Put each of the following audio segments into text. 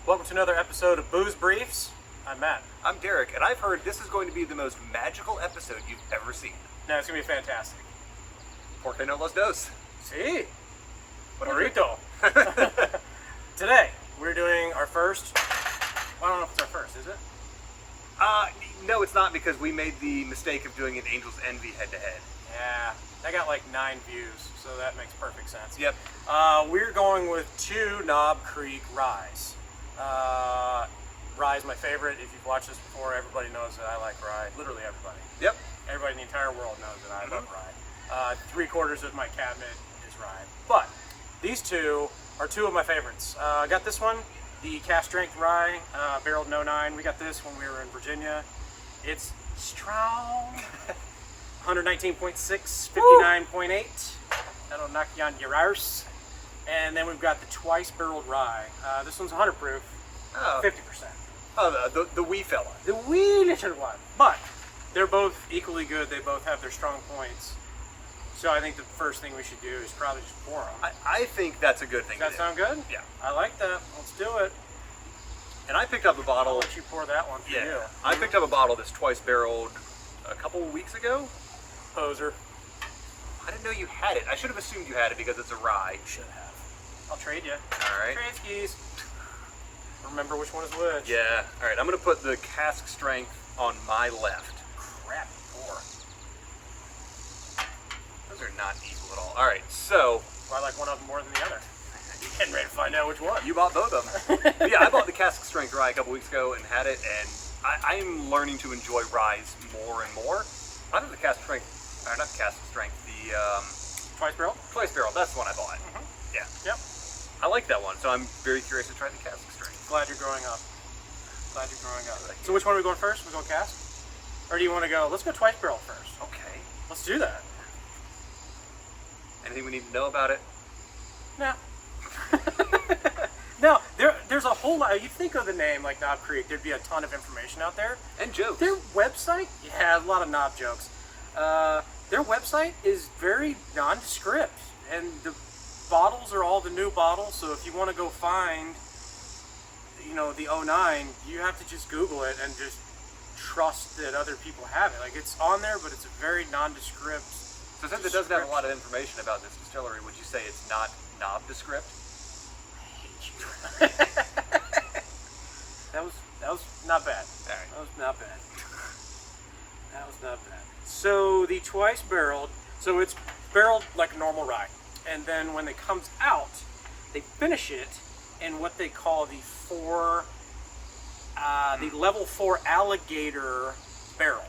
Welcome to another episode of Booze Briefs. I'm Matt. I'm Derek, and I've heard this is going to be the most magical episode you've ever seen. Now it's going to be fantastic. Porque no los dos. Sí. Bonito. Today, we're doing our first... I don't know if it's our first, is it? No, it's not, because we made the mistake of doing an Angel's Envy head-to-head. Yeah. I got like 9 views, so that makes perfect sense. Yep. We're going with 2 Knob Creek ryes. Rye is my favorite. If you've watched this before, everybody knows that I like rye. Literally everybody. Yep. Everybody in the entire world knows that I love rye. 3/4 of my cabinet is rye. But these 2 are 2 of my favorites. I got this one, the Cask Strength Rye, barreled in 09. We got this when we were in Virginia. It's strong. 119.6, 59.8. That'll knock you on your arse. And then we've got the twice barreled rye. This one's 100 proof, 50%. Oh, the wee fella. The wee little one. But they're both equally good. They both have their strong points. So I think the first thing we should do is probably just pour them. I think that's a good thing. Does that sound good? Yeah. I like that. Let's do it. And I picked up a bottle. I'll let you pour that one for you. I picked up a bottle that's twice barreled a couple weeks ago. Poser. I didn't know you had it. I should have assumed you had it because it's a rye. You should have. I'll trade you. All right. Trade skis. Remember which one is which. Yeah. All right. I'm going to put the Cask Strength on my left. Crap. Pour. Those are not equal at all. All right. So. Do I like one of them more than the other? You're getting ready to find out which one. You bought both of them. But yeah, I bought the Cask Strength rye a couple weeks ago and had it, and I'm learning to enjoy ryes more and more. I think the Cask Strength, or not the Cask Strength, the Twice barrel? Twice Barrel, that's the one I bought. Yeah. Yep. I like that one, so I'm very curious to try the Cask Strength. Glad you're growing up. Glad you're growing up. So which one are we going first? We going cask? Or do you want to go, let's go twice barrel first. Okay. Let's do that. Anything we need to know about it? No. No, there's a whole lot. You think of the name like Knob Creek, there'd be a ton of information out there. And jokes. Their website, yeah, a lot of knob jokes. Their website is very nondescript, and the bottles are all the new bottles. So if you want to go find, the 09, you have to just Google it and just trust that other people have it. Like, it's on there, but it's a very nondescript. So since it doesn't have a lot of information about this distillery, would you say it's not nondescript? That was not bad. All right. That was not bad. That was not bad. So the twice barreled, so it's barreled like a normal rye, and then when it comes out, they finish it in what they call the level 4 alligator barrel.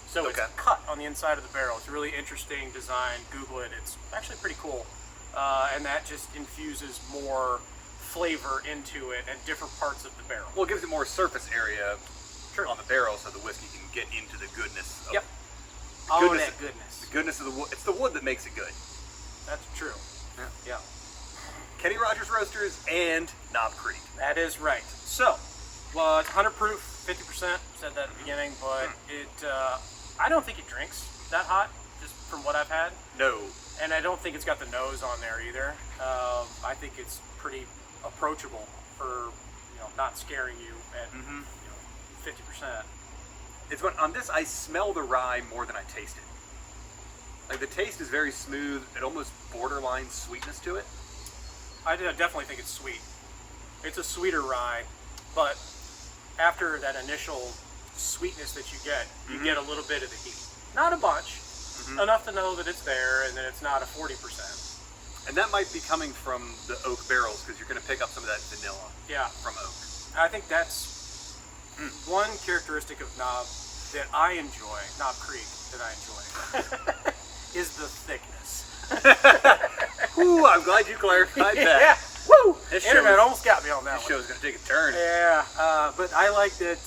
So it's cut on the inside of the barrel. It's a really interesting design. Google it. It's actually pretty cool, and that just infuses more flavor into it at different parts of the barrel. Well, it gives it more surface area on the barrel so the whiskey can get into the goodness of that goodness. The goodness of the wood. It's the wood that makes it good. That's true. Yeah. Kenny Rogers Roasters and Knob Creek. That is right. So, well, it's 100 proof, 50%, said that at the beginning, but I don't think it drinks that hot, just from what I've had. No. And I don't think it's got the nose on there either. I think it's pretty approachable for, not scaring you at, 50%. It's on this, I smell the rye more than I taste it. Like, the taste is very smooth, and almost borderline sweetness to it. I definitely think it's sweet. It's a sweeter rye, but after that initial sweetness that you get a little bit of the heat. Not a bunch, enough to know that it's there and that it's not a 40%. And that might be coming from the oak barrels, because you're going to pick up some of that vanilla from oak. I think that's one characteristic of Knob that I enjoy, Knob Creek that I enjoy, is the thickness. Ooh, I'm glad you clarified that. Yeah, woo! Internet almost got me on that one. This show's going to take a turn. Yeah, but I like that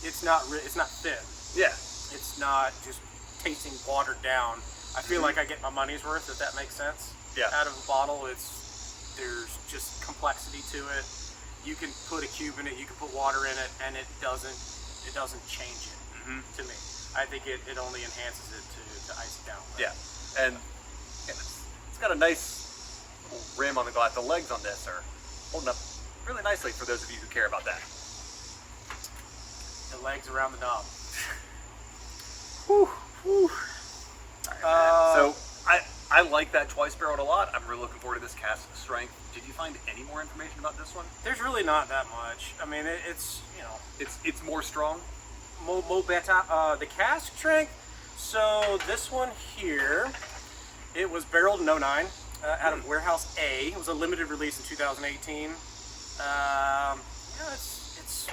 it's not thin. Yeah. It's not just tasting watered down. I feel like I get my money's worth, if that makes sense. Yeah. Out of a bottle, there's just complexity to it. You can put a cube in it, you can put water in it, and it doesn't change it to me. I think it only enhances it to ice it down. Yeah, and it's got a nice rim on the glass. The legs on this are holding up really nicely for those of you who care about that. The legs around the knob. Whew, whew. So I like that twice barreled a lot. I'm really looking forward to this cask strength. Did you find any more information about this one? There's really not that much. I mean, it's, you know, It's more strong. mo better. The cask strength. So this one here, it was barreled in '09 out of Warehouse A. It was a limited release in 2018. Yeah, it's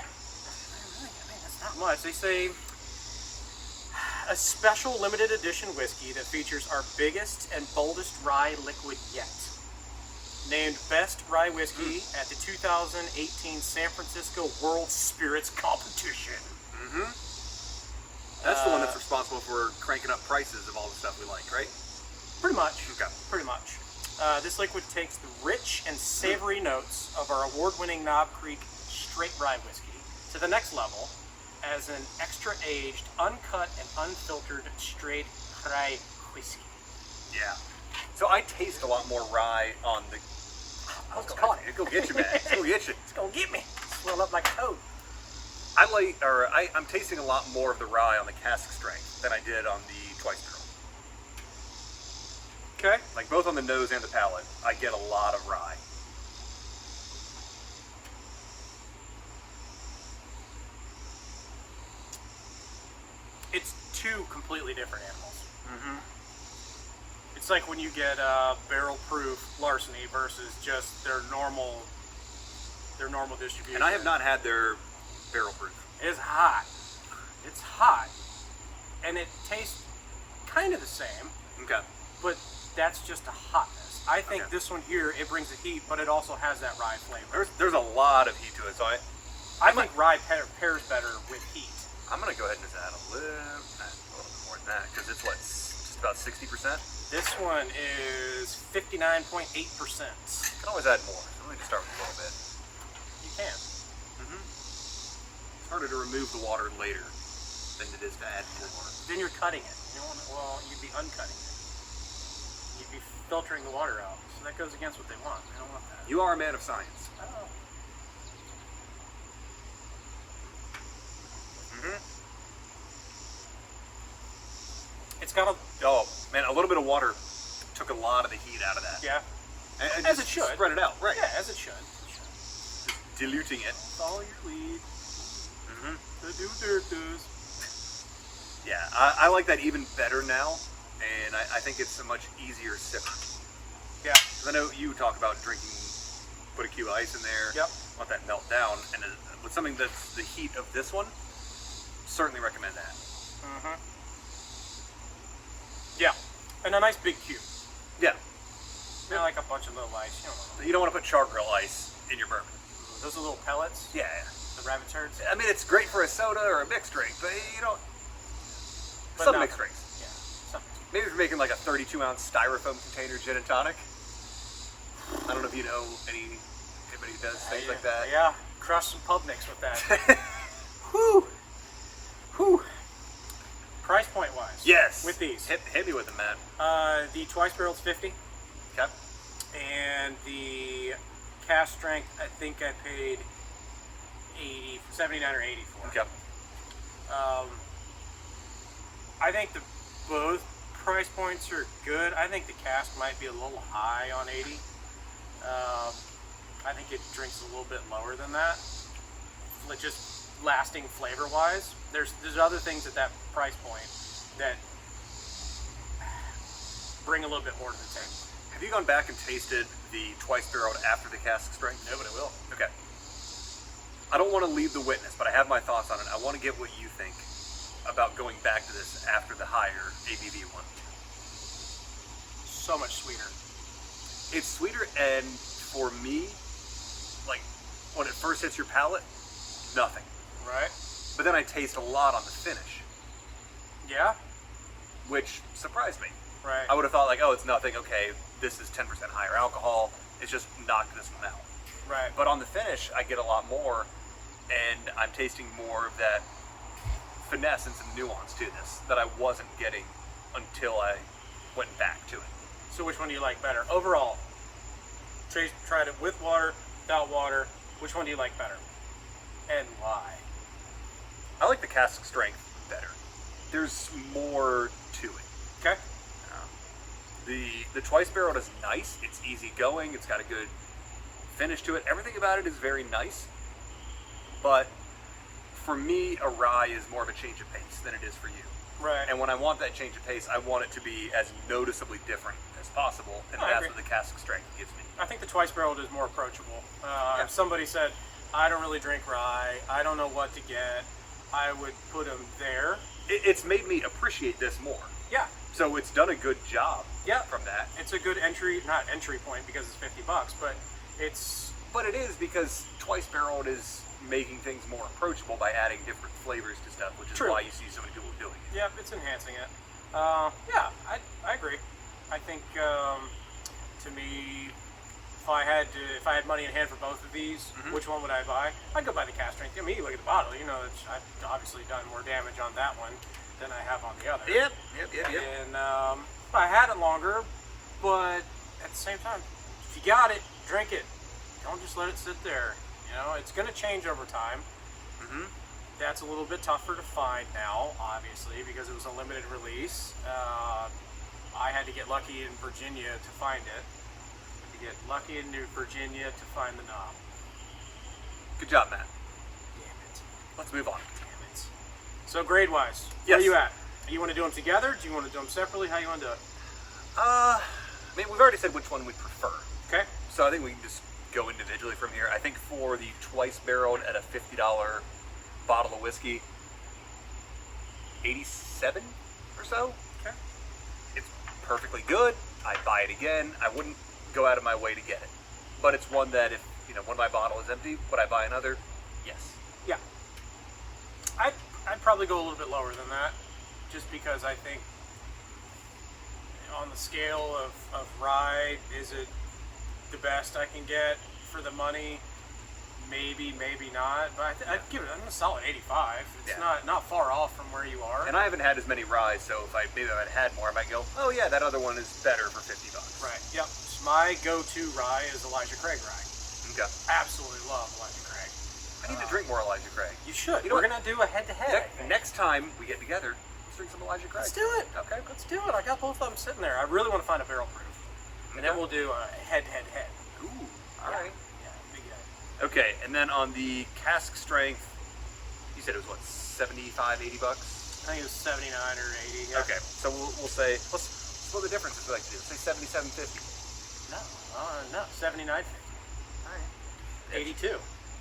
not much. They say a special limited edition whiskey that features our biggest and boldest rye liquid yet. Named Best Rye Whiskey at the 2018 San Francisco World Spirits Competition. Mm-hmm. That's the one that's responsible for cranking up prices of all the stuff we like, right? Pretty much. Okay. Pretty much. This liquid takes the rich and savory notes of our award-winning Knob Creek straight rye whiskey to the next level as an extra-aged, uncut, and unfiltered straight rye whiskey. Yeah. So I taste a lot more rye on the... I was calling it. Go get you, man. Go get you. It's gonna get me. Swell up like a toad. I'm tasting a lot more of the rye on the cask strength than I did on the twice barrel. Okay. Like both on the nose and the palate, I get a lot of rye. It's two completely different animals. Mm-hmm. It's like when you get barrel-proof larceny versus just their normal distribution. And I have not had their barrel proof. It's hot. It's hot, and it tastes kind of the same, Okay. but that's just a hotness. I think Okay. this one here, it brings the heat, but it also has that rye flavor. There's a lot of heat to it, so I think rye pairs better with heat. I'm gonna go ahead and just add a little bit more than that because it's what, just about 60%. This one is 59.8%. Can always add more. So let me just start with a little bit. You can. It's harder to remove the water later than it is to add more. Then you're cutting it. You don't want to, well, you'd be uncutting it. You'd be filtering the water out. So that goes against what they want. They don't want that. You are a man of science. Oh. It's got a, Oh man, a little bit of water took a lot of the heat out of that. yeah. And As just it should. spread it out, right? Yeah, as it should. Diluting it. Follow your lead. The do dirt does. Yeah, I like that even better now, and I think it's a much easier sipper. Yeah. 'Cause I know you talk about drinking, put a cube of ice in there, Yep. let that melt down, and with something that's the heat of this one, certainly recommend that. Yeah. And a nice big cube. Yeah, Not like a bunch of little ice. You know, you don't want to put char grill ice in your bourbon. those are little pellets. Yeah, The rabbit turds. I mean it's great for a soda or a mixed drink, but you don't. But Some not- mixed drinks. Yeah. Something. Maybe if you're making like a 32-ounce styrofoam container gin and tonic. I don't know if you know anybody who does things like that. Yeah. Crush some pub nicks with that. Whew. Whew. Price point wise. Yes. With these. Hit me with them, man. The twice barrel's 50. Okay. And the cask strength, I think I paid 79 or 80 for. Okay. I think both price points are good. I think the cask might be a little high on 80. I think it drinks a little bit lower than that. Just lasting flavor wise. There's other things at that price point that bring a little bit more to the table. Have you gone back and tasted the twice barreled after the cask strength? No, but I will. Okay. I don't want to lead the witness, but I have my thoughts on it. I want to get what you think about going back to this after the higher ABV one. So much sweeter. It's sweeter, and for me, like when it first hits your palate, nothing. Right? But then I taste a lot on the finish, Yeah? which surprised me. Right. I would have thought like, oh, it's nothing. Okay, this is 10% higher alcohol. It's just knocked this one out. Right. But on the finish, I get a lot more, and I'm tasting more of that finesse and some nuance to this that I wasn't getting until I went back to it. So which one do you like better? Overall, tried it with water, without water, Which one do you like better? And why? I like the cask strength better. There's more to it. Okay. The twice barreled is nice. It's easy going. It's got a good finish to it. Everything about it is very nice. But for me, a rye is more of a change of pace than it is for you. Right. And when I want that change of pace, I want it to be as noticeably different as possible, and I that's agree. what the cask strength gives me. I think the twice barreled is more approachable. If somebody said, I don't really drink rye, I don't know what to get, I would put them there. It's made me appreciate this more. Yeah. So it's done a good job Yeah. from that. It's a good not entry point because it's $50, but it's... But it is because twice barreled is making things more approachable by adding different flavors to stuff, which is True. why you see so many people doing it. Yeah, it's enhancing it. Yeah, I agree. I think to me, if I had money in hand for both of these, which one would I buy? I'd go buy the cask strength. I mean, you look at the bottle. You know, I've obviously done more damage on that one than I have on the other. Yep. And I had it longer, but at the same time, if you got it, drink it. Don't just let it sit there. You know, it's going to change over time. That's a little bit tougher to find now, obviously, because it was a limited release. I had to get lucky in Virginia to find it. To get lucky in New Virginia to find the knob. Good job, Matt. Damn it. Let's move on. Damn it. So grade-wise, where are Yes. you at? Do you want to do them together? Do you want to do them separately? How you want to do it? I mean, we've already said which one we prefer. Okay. So I think we can just go individually from here. I think for the twice barreled at a $50 bottle of whiskey, 87 or so. Okay. It's perfectly good. I'd buy it again. I wouldn't go out of my way to get it. But it's one that if, one of my bottle is empty, would I buy another? Yes. Yeah. I'd probably go a little bit lower than that, just because I think on the scale of rye, is it the best I can get for the money? Maybe, maybe not. But I'd give it a solid 85. It's not far off from where you are. And I haven't had as many ryes, so if I'd had more, I might go, oh yeah, that other one is better for $50. Right. Yep. My go-to rye is Elijah Craig rye. Okay. Absolutely love Elijah Craig. I need to drink more Elijah Craig. You should. You know We're what? gonna do a head-to-head. Next time we get together, let's drink some Elijah Craig. Let's do it. Okay. Let's do it. I got both of them sitting there. I really want to find a barrel proof, and then we'll do a head-head-head. Ooh. All right. Yeah. Big head. Okay, and then on the cask strength, you said it was what, 75, $80? I think it was 79 or 80. Yeah. Okay, so we'll say let's split the difference if we like to do. Let's say 77.50. No, 79.50. All right. 82.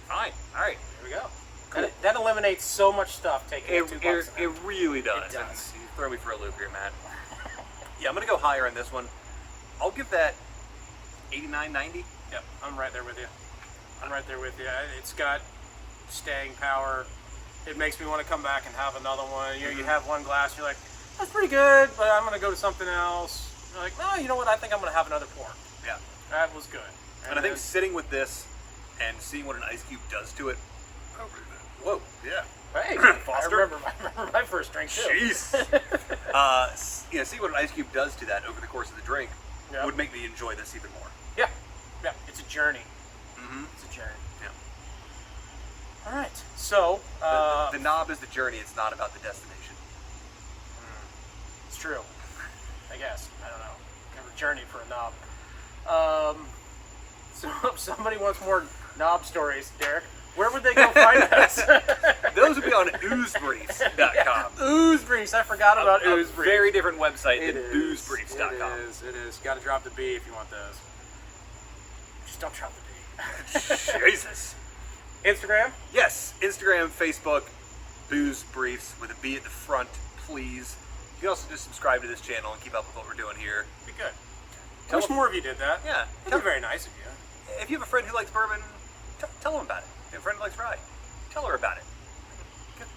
Fine. All right. There we go. Cool. That eliminates so much stuff. Taking $2. It really does. It does. And you throw me for a loop here, Matt. Yeah, I'm gonna go higher on this one. I'll give that 89.90. Yep, I'm right there with you. It's got staying power. It makes me want to come back and have another one. You have one glass, you're like, that's pretty good, but I'm going to go to something else. You're like, no, you know what? I think I'm going to have another pour. Yeah. That was good. And I think sitting with this and seeing what an ice cube does to it. Whoa. Yeah. Hey, Foster. I remember my first drink too. Jeez. See what an ice cube does to that over the course of the drink would make me enjoy this even more. Yeah. It's a journey. Mm-hmm. It's a journey. Yeah. All right. So the knob is the journey. It's not about the destination. It's true. I guess. I don't know. Never journeyed for a knob. So if somebody wants more knob stories, Derek, where would they go find us? Those would be on oozebriefs.com. Oozebriefs. I forgot about a Oozebriefs. very different website It than is. oozebriefs.com. It is. Got to drop the B if you want those. Just don't drop the B. Jesus. Instagram? Yes, Instagram, Facebook, Booze Briefs with a B at the front, please. You can also just subscribe to this channel and keep up with what we're doing here. Be good. I wish more of you did that. Yeah. That'd be very nice of you. If you have a friend who likes bourbon, tell them about it. If you have a friend who likes rye, tell her about it.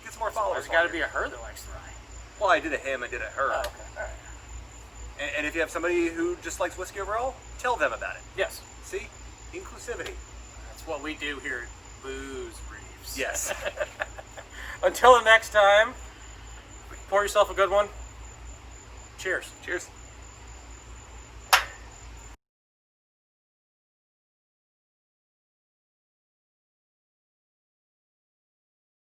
Get some more followers. There's got to be a her that likes the rye. Well, I did a him, I did a her. Oh, okay. All right. And if you have somebody who just likes whiskey overall, tell them about it. Yes. See? Inclusivity. That's what we do here at Booze Briefs. Yes. Until the next time, pour yourself a good one. Cheers. Cheers.